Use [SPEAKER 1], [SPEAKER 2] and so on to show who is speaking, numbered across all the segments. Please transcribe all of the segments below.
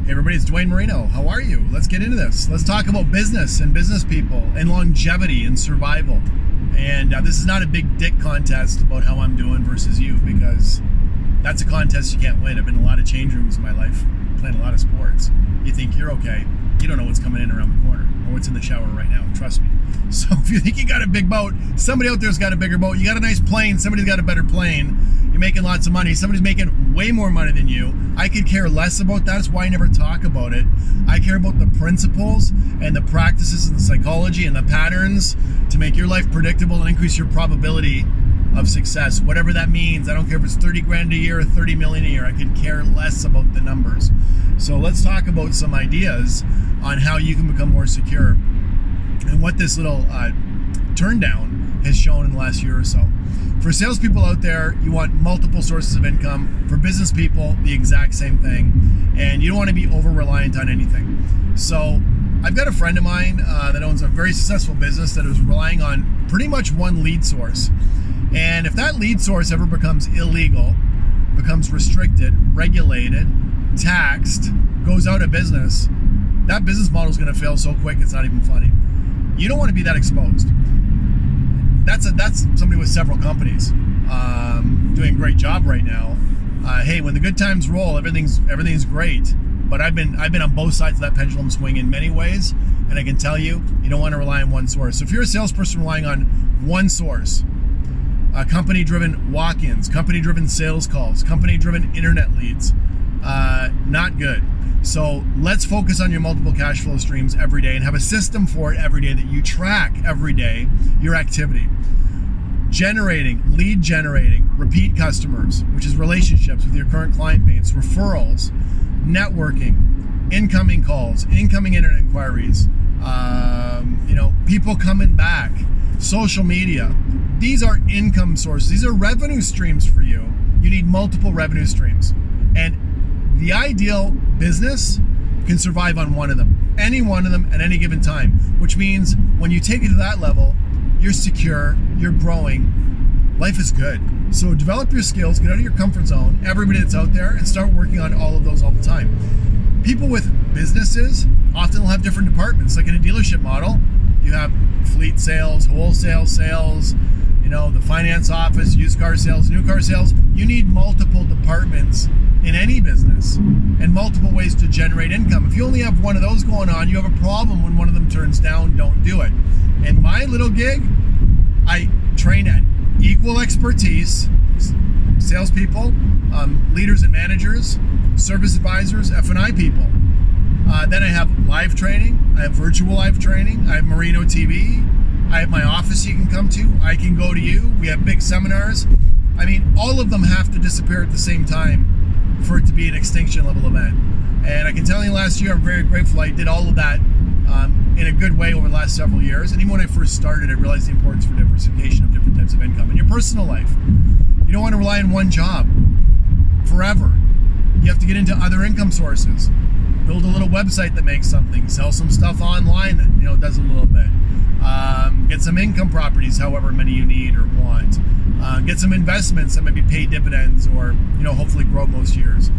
[SPEAKER 1] Hey everybody, it's Dwayne Marino. How are you? Let's get into this. Let's talk about business and business people and longevity and survival. And this is not a big dick contest about how I'm doing versus you, because that's a contest you can't win. I've been in a lot of change rooms in my life, playing a lot of sports. You think you're okay. You don't know what's coming in around the corner or what's in the shower right now. Trust me. So if you think you got a big boat, somebody out there's got a bigger boat. You got a nice plane, somebody's got a better plane. You're making lots of money. Somebody's making way more money than you. I could care less about that. That's why I never talk about it. I care about the principles and the practices and the psychology and the patterns to make your life predictable and increase your probability of success, whatever that means. I don't care if it's 30 grand a year or 30 million a year. I could care less about the numbers. So let's talk about some ideas on how you can become more secure and what this little turn down has shown in the last year or so. For salespeople out there, you want multiple sources of income. For business people, the exact same thing. And you don't want to be over-reliant on anything. So I've got a friend of mine that owns a very successful business that is relying on pretty much one lead source. And if that lead source ever becomes illegal, becomes restricted, regulated, taxed, goes out of business, that business model is going to fail so quick it's not even funny. You don't want to be that exposed. That's somebody with several companies doing a great job right now. Hey, when the good times roll, everything's great. But I've been on both sides of that pendulum swing in many ways, and I can tell you, you don't want to rely on one source. So if you're a salesperson relying on one source, company-driven walk-ins, company-driven sales calls, company-driven internet leads, not good. So let's focus on your multiple cash flow streams every day and have a system for it every day that you track every day your activity. Lead generating, repeat customers, which is relationships with your current client base, referrals, networking, incoming calls, incoming internet inquiries, people coming back, social media. These are income sources. These are revenue streams for you. You need multiple revenue streams. And the ideal business can survive on one of them, any one of them at any given time, which means when you take it to that level, you're secure, you're growing, life is good. So develop your skills, get out of your comfort zone, everybody that's out there, and start working on all of those all the time. People with businesses often will have different departments. Like in a dealership model, you have fleet sales, wholesale sales, the finance office, used car sales, new car sales. You need multiple departments in any business and multiple ways to generate income. If you only have one of those going on, you have a problem when one of them turns down. Don't do it. In my little gig, I train at equal expertise, salespeople, leaders and managers, service advisors, F&I people. Then I have live training, I have virtual live training, I have Marino TV, I have my office you can come to, I can go to you, we have big seminars. I mean, all of them have to disappear at the same time for it to be an extinction level event. And I can tell you last year, I'm very grateful I did all of that in a good way over the last several years. And even when I first started, I realized the importance for diversification of different types of income in your personal life. You don't want to rely on one job forever. You have to get into other income sources. Build a little website that makes something. Sell some stuff online that does a little bit. Get some income properties, however many you need or want. Get some investments that maybe pay dividends or hopefully grow most years.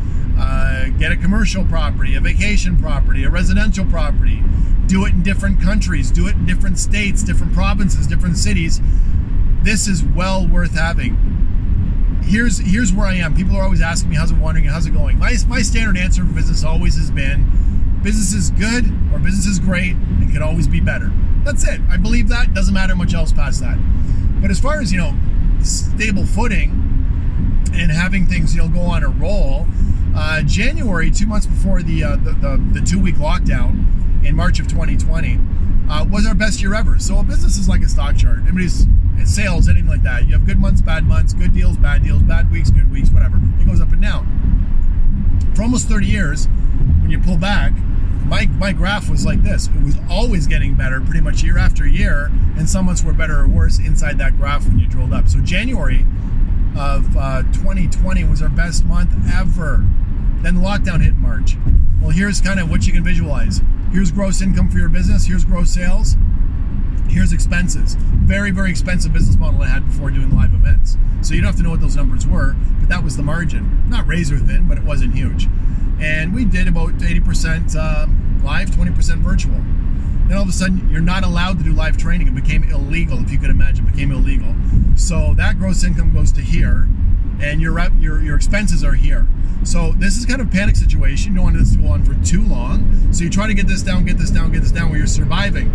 [SPEAKER 1] Get a commercial property, a vacation property, a residential property. Do it in different countries. Do it in different states, different provinces, different cities. This is well worth having. Here's where I am. People are always asking me, how's it wondering, how's it going? My standard answer for business always has been, business is good or business is great and could always be better. That's it. I believe that. Doesn't matter much else past that. But as far as, stable footing and having things, go on a roll, January, 2 months before the 2-week lockdown in March of 2020, was our best year ever. So a business is like a stock chart. It's sales, anything like that. You have good months, bad deals, bad weeks, good weeks, whatever. It goes up and down. For almost 30 years, when you pull back, my graph was like this. It was always getting better pretty much year after year, and some months were better or worse inside that graph when you drilled up. So January of 2020 was our best month ever. Then the lockdown hit in March. Well, here's kind of what you can visualize. Here's gross income for your business. Here's gross sales. Here's expenses. Very, very expensive business model I had before doing live events. So you don't have to know what those numbers were, but that was the margin. Not razor thin, but it wasn't huge. And we did about 80% live, 20% virtual. Then all of a sudden, you're not allowed to do live training. It became illegal, if you could imagine, it became illegal. So that gross income goes to here, and your expenses are here. So this is kind of a panic situation. You don't want this to go on for too long. So you try to get this down, where you're surviving.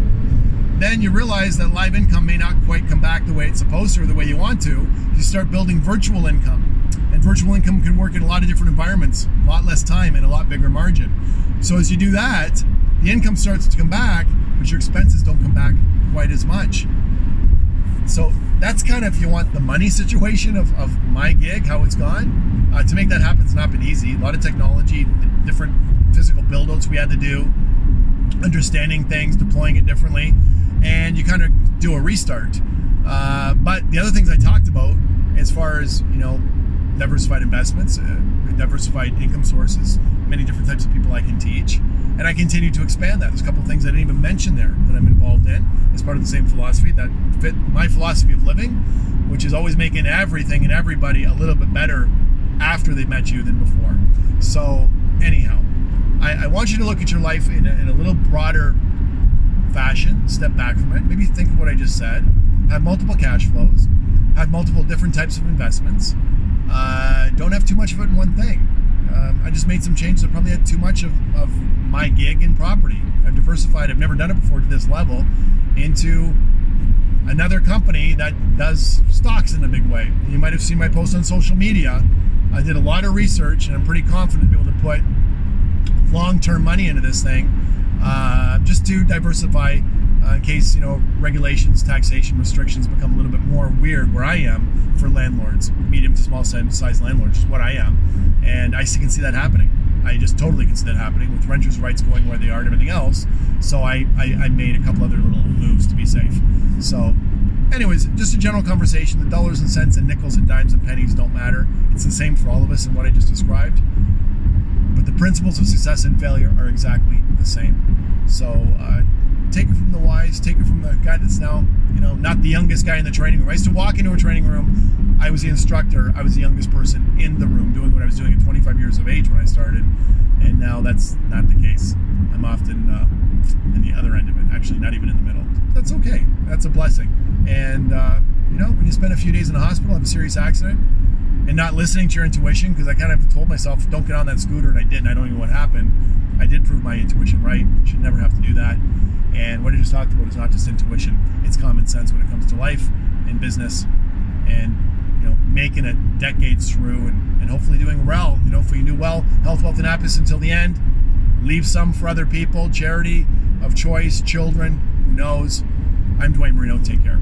[SPEAKER 1] Then you realize that live income may not quite come back the way it's supposed to or the way you want to. You start building virtual income. And virtual income can work in a lot of different environments, a lot less time and a lot bigger margin. So as you do that, the income starts to come back, but your expenses don't come back quite as much. So that's kind of, if you want, the money situation of my gig, how it's gone. To make that happen, it's not been easy. A lot of technology, different physical build-outs we had to do, understanding things, deploying it differently, and you kind of do a restart. But the other things I talked about, as far as, diversified investments, diversified income sources, many different types of people I can teach, and I continue to expand that. There's a couple of things I didn't even mention there that I'm involved in as part of the same philosophy that fit my philosophy of living, which is always making everything and everybody a little bit better after they've met you than before. So anyhow, I want you to look at your life in a little broader fashion, step back from it, maybe think of what I just said, have multiple cash flows, have multiple different types of investments, don't have too much of it in one thing. I just made some changes. I probably had too much of my gig in property. I've diversified, I've never done it before to this level, into another company that does stocks in a big way. You might have seen my post on social media. I did a lot of research, and I'm pretty confident to be able to put long-term money into this thing, just to diversify in case, regulations, taxation, restrictions become a little bit more weird where I am for landlords, medium to small size landlords, is what I am. And I can see that happening. I just totally can see that happening with renters' rights going where they are and everything else. So I made a couple other little moves to be safe. So anyways, just a general conversation. The dollars and cents and nickels and dimes and pennies don't matter. It's the same for all of us in what I just described. But the principles of success and failure are exactly the same. So take it from the wise, take it from the guy that's now, not the youngest guy in the training room. I used to walk into a training room, I was the instructor, I was the youngest person in the room doing what I was doing at 25 years of age when I started, and now that's not the case. I'm often in the other end of it, actually not even in the middle. That's okay, that's a blessing. And when you spend a few days in the hospital, have a serious accident, and not listening to your intuition, because I kind of told myself, don't get on that scooter, and I didn't. I don't even know what happened. I did prove my intuition right. Should never have to do that. And what I just talked about is not just intuition, it's common sense when it comes to life and business, and making it decades through, and hopefully doing well. If we do well, health, wealth, and happiness until the end. Leave some for other people, charity of choice, children, who knows. I'm Dwayne Marino. Take care.